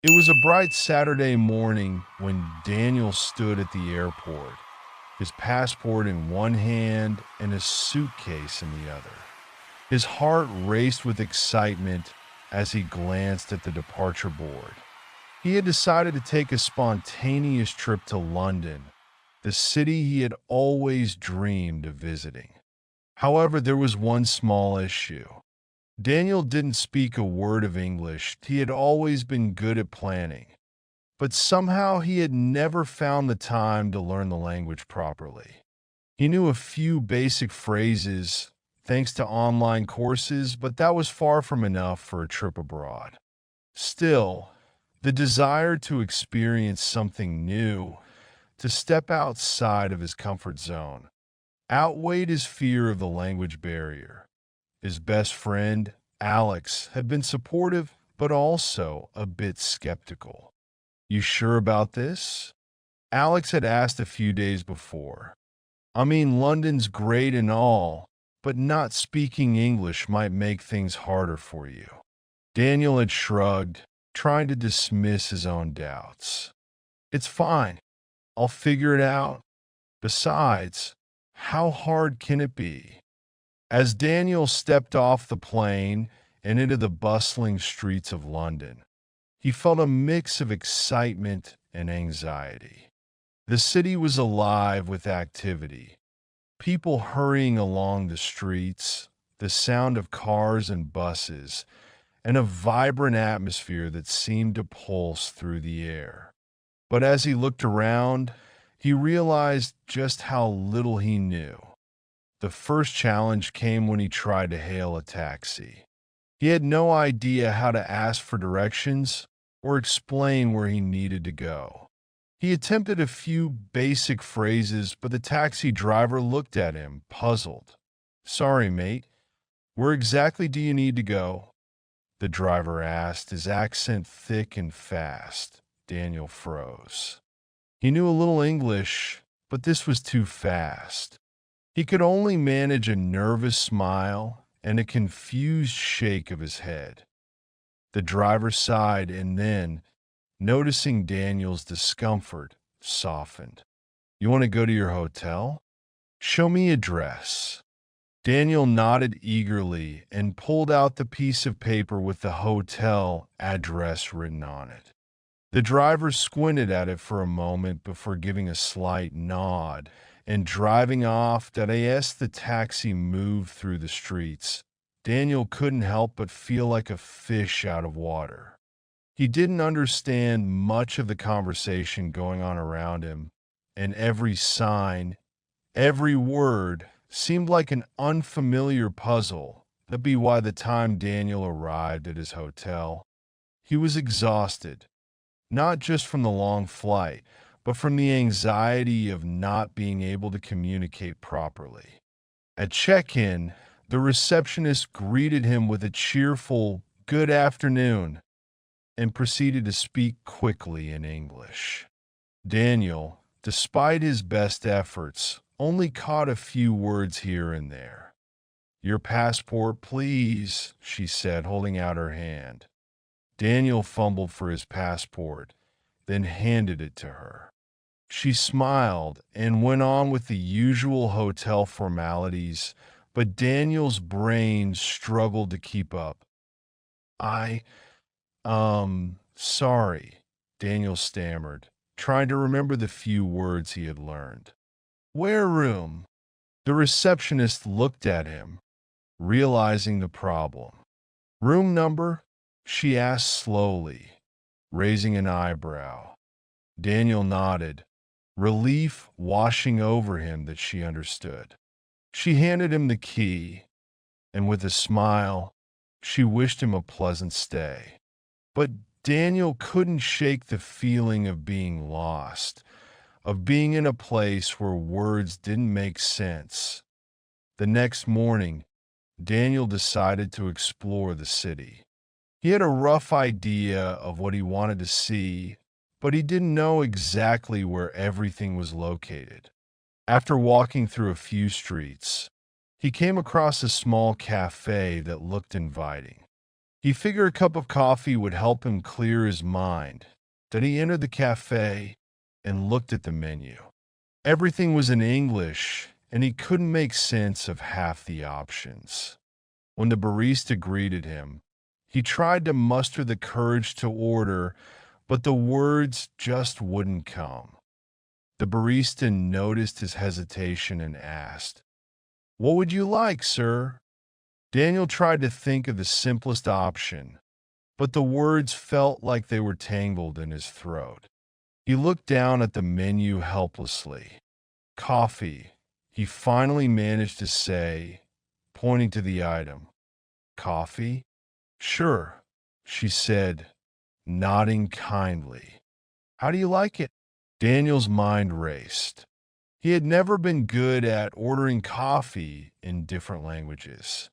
It was a bright Saturday morning when Daniel stood at the airport, his passport in one hand and his suitcase in the other. His heart raced with excitement as he glanced at the departure board. He had decided to take a spontaneous trip to London, the city he had always dreamed of visiting. However, there was one small issue. Daniel didn't speak a word of English. He had always been good at planning, but somehow he had never found the time to learn the language properly. He knew a few basic phrases thanks to online courses, but that was far from enough for a trip abroad. Still, the desire to experience something new, to step outside of his comfort zone, outweighed his fear of the language barrier. His best friend, Alex, had been supportive, but also a bit skeptical. You sure about this? Alex had asked a few days before. I mean, London's great and all, but not speaking English might make things harder for you. Daniel had shrugged, trying to dismiss his own doubts. It's fine. I'll figure it out. Besides, how hard can it be? As Daniel stepped off the plane and into the bustling streets of London, he felt a mix of excitement and anxiety. The city was alive with activity, people hurrying along the streets, the sound of cars and buses, and a vibrant atmosphere that seemed to pulse through the air. But as he looked around, he realized just how little he knew. The first challenge came when he tried to hail a taxi. He had no idea how to ask for directions or explain where he needed to go. He attempted a few basic phrases, but the taxi driver looked at him, puzzled. Sorry, mate. Where exactly do you need to go? The driver asked, his accent thick and fast. Daniel froze. He knew a little English, but this was too fast. He could only manage a nervous smile and a confused shake of his head. The driver sighed and then, noticing Daniel's discomfort, softened. You want to go to your hotel? Show me address. Daniel nodded eagerly and pulled out the piece of paper with the hotel address written on it. The driver squinted at it for a moment before giving a slight nod and driving off. As the taxi moved through the streets, Daniel couldn't help but feel like a fish out of water. He didn't understand much of the conversation going on around him, and every sign, every word seemed like an unfamiliar puzzle. That'd be why the time Daniel arrived at his hotel, he was exhausted, not just from the long flight, but from the anxiety of not being able to communicate properly. At check-in, the receptionist greeted him with a cheerful, "Good afternoon," and proceeded to speak quickly in English. Daniel, despite his best efforts, only caught a few words here and there. Your passport, please, she said, holding out her hand. Daniel fumbled for his passport, then handed it to her. She smiled and went on with the usual hotel formalities, but Daniel's brain struggled to keep up. Sorry, Daniel stammered, trying to remember the few words he had learned. Where room? The receptionist looked at him, realizing the problem. Room number? She asked slowly, raising an eyebrow. Daniel nodded, relief washing over him that she understood. She handed him the key, and with a smile, she wished him a pleasant stay. But Daniel couldn't shake the feeling of being lost, of being in a place where words didn't make sense. The next morning, Daniel decided to explore the city. He had a rough idea of what he wanted to see, but he didn't know exactly where everything was located. After walking through a few streets, he came across a small cafe that looked inviting. He figured a cup of coffee would help him clear his mind. Then he entered the cafe and looked at the menu. Everything was in English, and he couldn't make sense of half the options. When the barista greeted him, he tried to muster the courage to order, but the words just wouldn't come. The barista noticed his hesitation and asked, "What would you like, sir?" Daniel tried to think of the simplest option, but the words felt like they were tangled in his throat. He looked down at the menu helplessly. "Coffee," he finally managed to say, pointing to the item. "Coffee? Sure," she said, nodding kindly. "How do you like it?" Daniel's mind raced. He had never been good at ordering coffee in different languages.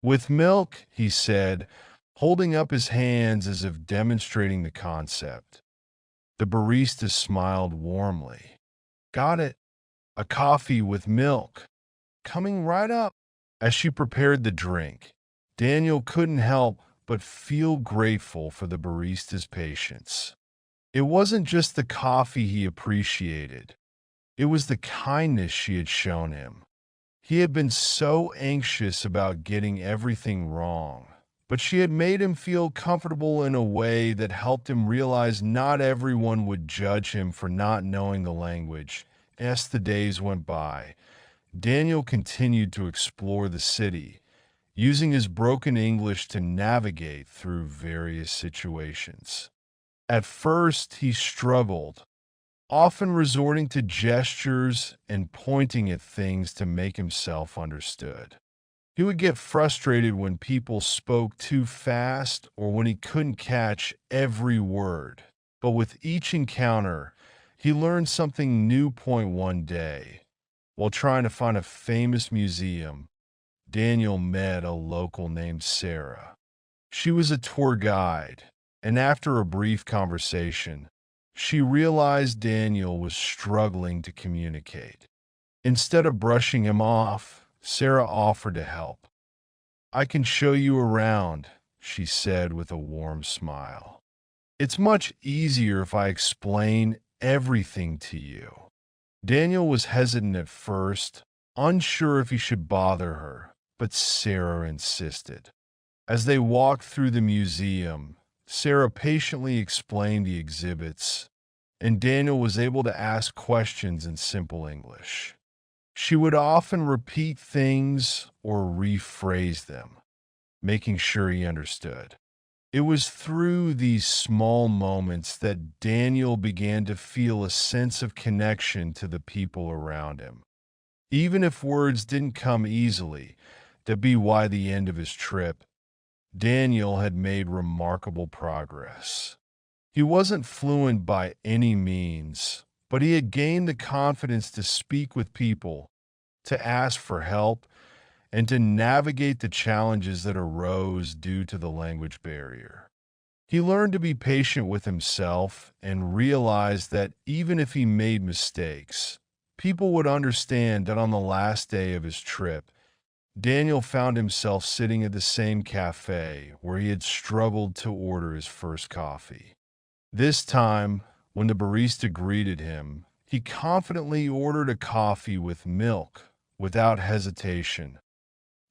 "With milk," he said, holding up his hands as if demonstrating the concept. The barista smiled warmly. "Got it. A coffee with milk. Coming right up." As she prepared the drink, Daniel couldn't help but feel grateful for the barista's patience. It wasn't just the coffee he appreciated. It was the kindness she had shown him. He had been so anxious about getting everything wrong, but she had made him feel comfortable in a way that helped him realize not everyone would judge him for not knowing the language. As the days went by, Daniel continued to explore the city, using his broken English to navigate through various situations. At first, he struggled, often resorting to gestures and pointing at things to make himself understood. He would get frustrated when people spoke too fast or when he couldn't catch every word. But with each encounter, he learned something new. One day, while trying to find a famous museum, Daniel met a local named Sarah. She was a tour guide, and after a brief conversation, she realized Daniel was struggling to communicate. Instead of brushing him off, Sarah offered to help. "I can show you around," she said with a warm smile. "It's much easier if I explain everything to you." Daniel was hesitant at first, unsure if he should bother her, but Sarah insisted. As they walked through the museum, Sarah patiently explained the exhibits, and Daniel was able to ask questions in simple English. She would often repeat things or rephrase them, making sure he understood. It was through these small moments that Daniel began to feel a sense of connection to the people around him. Even if words didn't come easily, to be why the end of his trip, Daniel had made remarkable progress. He wasn't fluent by any means, but he had gained the confidence to speak with people, to ask for help, and to navigate the challenges that arose due to the language barrier. He learned to be patient with himself and realized that even if he made mistakes, people would understand that on the last day of his trip, Daniel found himself sitting at the same cafe where he had struggled to order his first coffee. This time, when the barista greeted him, he confidently ordered a coffee with milk without hesitation.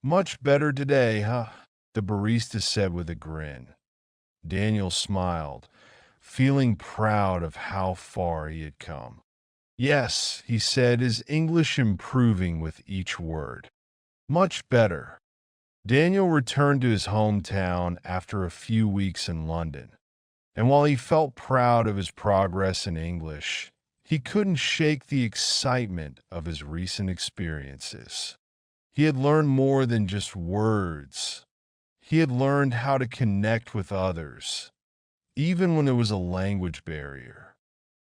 "Much better today, huh?" the barista said with a grin. Daniel smiled, feeling proud of how far he had come. "Yes," he said, his English improving with each word. "Much better." Daniel returned to his hometown after a few weeks in London, and while he felt proud of his progress in English, he couldn't shake the excitement of his recent experiences. He had learned more than just words. He had learned how to connect with others, even when there was a language barrier.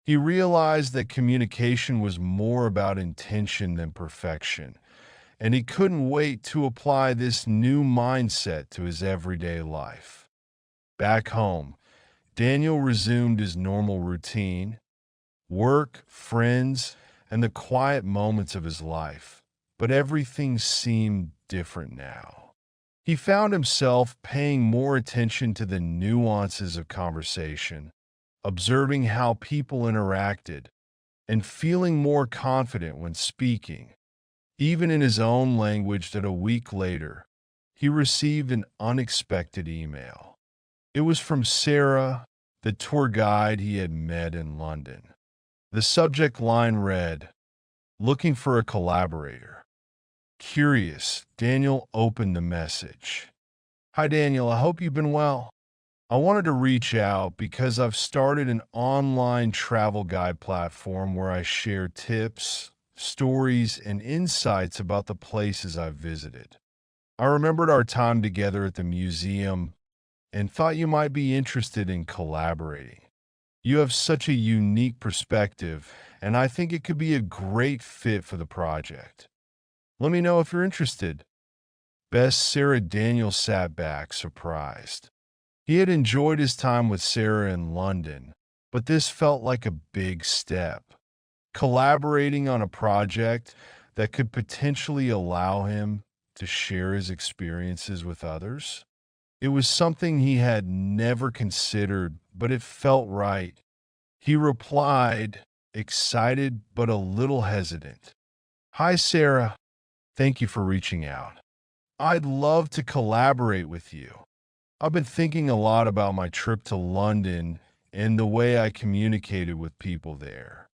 He realized that communication was more about intention than perfection, and he couldn't wait to apply this new mindset to his everyday life. Back home, Daniel resumed his normal routine: work, friends, and the quiet moments of his life. But everything seemed different now. He found himself paying more attention to the nuances of conversation, observing how people interacted, and feeling more confident when speaking, even in his own language. That a week later, he received an unexpected email. It was from Sarah, the tour guide he had met in London. The subject line read, "Looking for a collaborator." Curious, Daniel opened the message. "Hi, Daniel. I hope you've been well. I wanted to reach out because I've started an online travel guide platform where I share tips, stories, and insights about the places I've visited. I remembered our time together at the museum and thought you might be interested in collaborating. You have such a unique perspective, and I think it could be a great fit for the project. Let me know if you're interested." Best Sarah. Daniel sat back, surprised. He had enjoyed his time with Sarah in London, but this felt like a big step. Collaborating on a project that could potentially allow him to share his experiences with others. It was something he had never considered, but it felt right. He replied, excited but a little hesitant. "Hi, Sarah. Thank you for reaching out. I'd love to collaborate with you. I've been thinking a lot about my trip to London and the way I communicated with people there.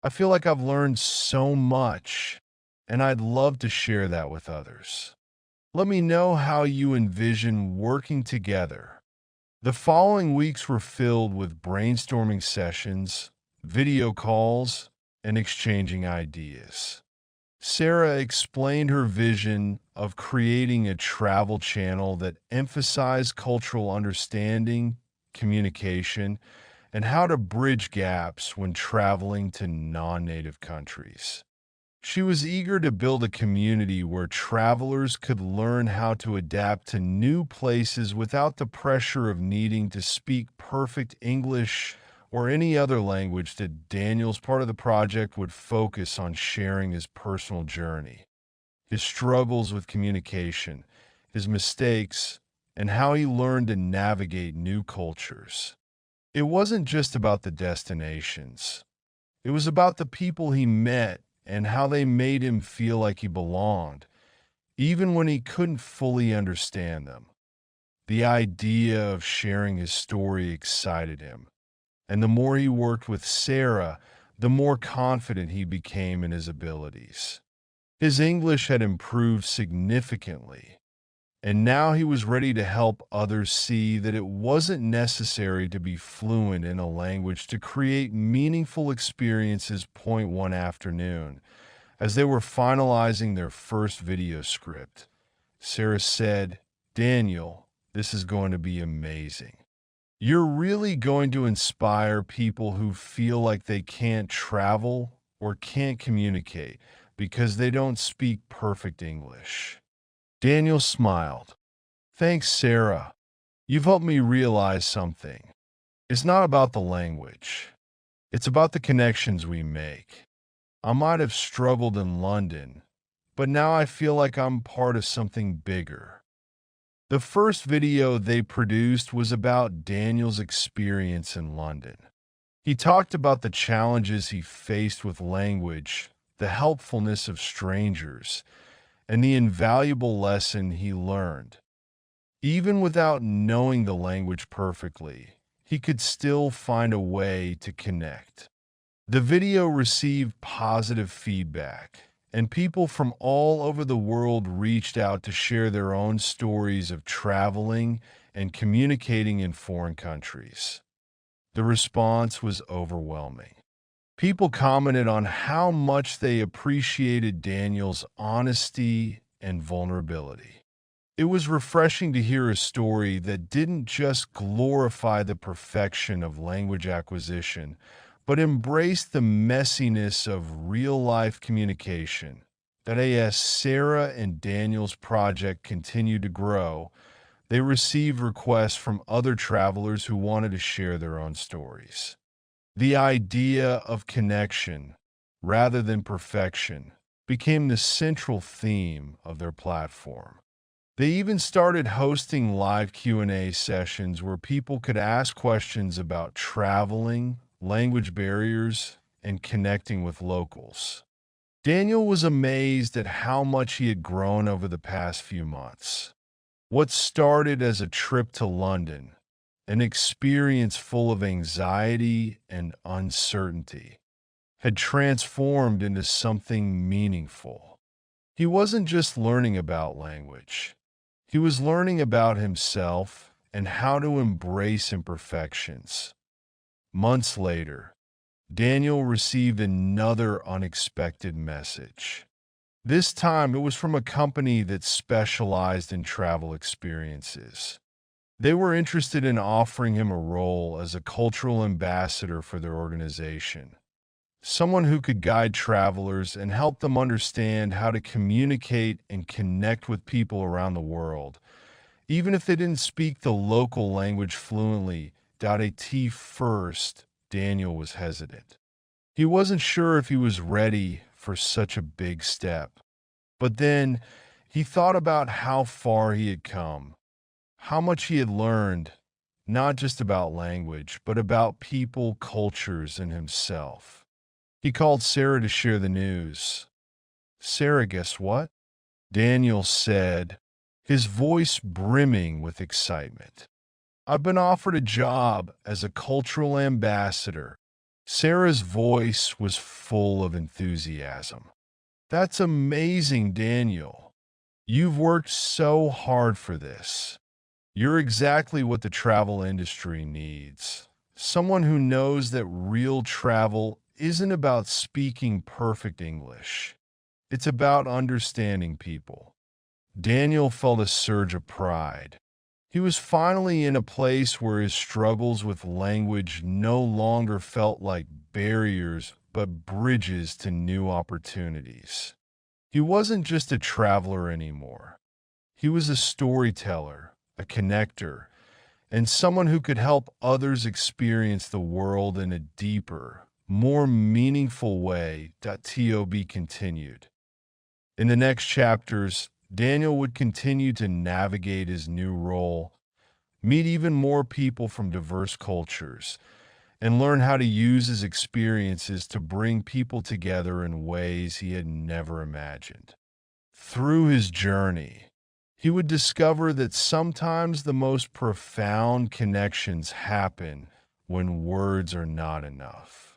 I feel like I've learned so much, and I'd love to share that with others. Let me know how you envision working together." The following weeks were filled with brainstorming sessions, video calls, and exchanging ideas. Sarah explained her vision of creating a travel channel that emphasized cultural understanding, communication, and how to bridge gaps when traveling to non-native countries. She was eager to build a community where travelers could learn how to adapt to new places without the pressure of needing to speak perfect English or any other language. That Daniel's part of the project would focus on sharing his personal journey, his struggles with communication, his mistakes, and how he learned to navigate new cultures. It wasn't just about the destinations. It was about the people he met and how they made him feel like he belonged, even when he couldn't fully understand them. The idea of sharing his story excited him, and the more he worked with Sarah, the more confident he became in his abilities. His English had improved significantly, and now he was ready to help others see that it wasn't necessary to be fluent in a language to create meaningful experiences. One afternoon, as they were finalizing their first video script, Sarah said, "Daniel, this is going to be amazing. You're really going to inspire people who feel like they can't travel or can't communicate because they don't speak perfect English." Daniel smiled. "Thanks, Sarah. You've helped me realize something. It's not about the language. It's about the connections we make. I might have struggled in London, but now I feel like I'm part of something bigger." The first video they produced was about Daniel's experience in London. He talked about the challenges he faced with language, the helpfulness of strangers, and the invaluable lesson he learned. Even without knowing the language perfectly, he could still find a way to connect. The video received positive feedback, and people from all over the world reached out to share their own stories of traveling and communicating in foreign countries. The response was overwhelming. People commented on how much they appreciated Daniel's honesty and vulnerability. It was refreshing to hear a story that didn't just glorify the perfection of language acquisition, but embraced the messiness of real-life communication. That as Sarah and Daniel's project continued to grow, they received requests from other travelers who wanted to share their own stories. The idea of connection, rather than perfection, became the central theme of their platform. They even started hosting live Q&A sessions where people could ask questions about traveling, language barriers, and connecting with locals. Daniel was amazed at how much he had grown over the past few months. What started as a trip to London, an experience full of anxiety and uncertainty, had transformed into something meaningful. He wasn't just learning about language. He was learning about himself and how to embrace imperfections. Months later, Daniel received another unexpected message. This time, it was from a company that specialized in travel experiences. They were interested in offering him a role as a cultural ambassador for their organization, someone who could guide travelers and help them understand how to communicate and connect with people around the world, even if they didn't speak the local language fluently. At first, Daniel was hesitant. He wasn't sure if he was ready for such a big step. But then he thought about how far he had come, how much he had learned, not just about language, but about people, cultures, and himself. He called Sarah to share the news. "Sarah, guess what?" Daniel said, his voice brimming with excitement. "I've been offered a job as a cultural ambassador." Sarah's voice was full of enthusiasm. "That's amazing, Daniel. You've worked so hard for this. You're exactly what the travel industry needs. Someone who knows that real travel isn't about speaking perfect English. It's about understanding people." Daniel felt a surge of pride. He was finally in a place where his struggles with language no longer felt like barriers, but bridges to new opportunities. He wasn't just a traveler anymore. He was a storyteller, a connector, and someone who could help others experience the world in a deeper, more meaningful way. Tob continued. In the next chapters, Daniel would continue to navigate his new role, meet even more people from diverse cultures, and learn how to use his experiences to bring people together in ways he had never imagined. Through his journey, he would discover that sometimes the most profound connections happen when words are not enough.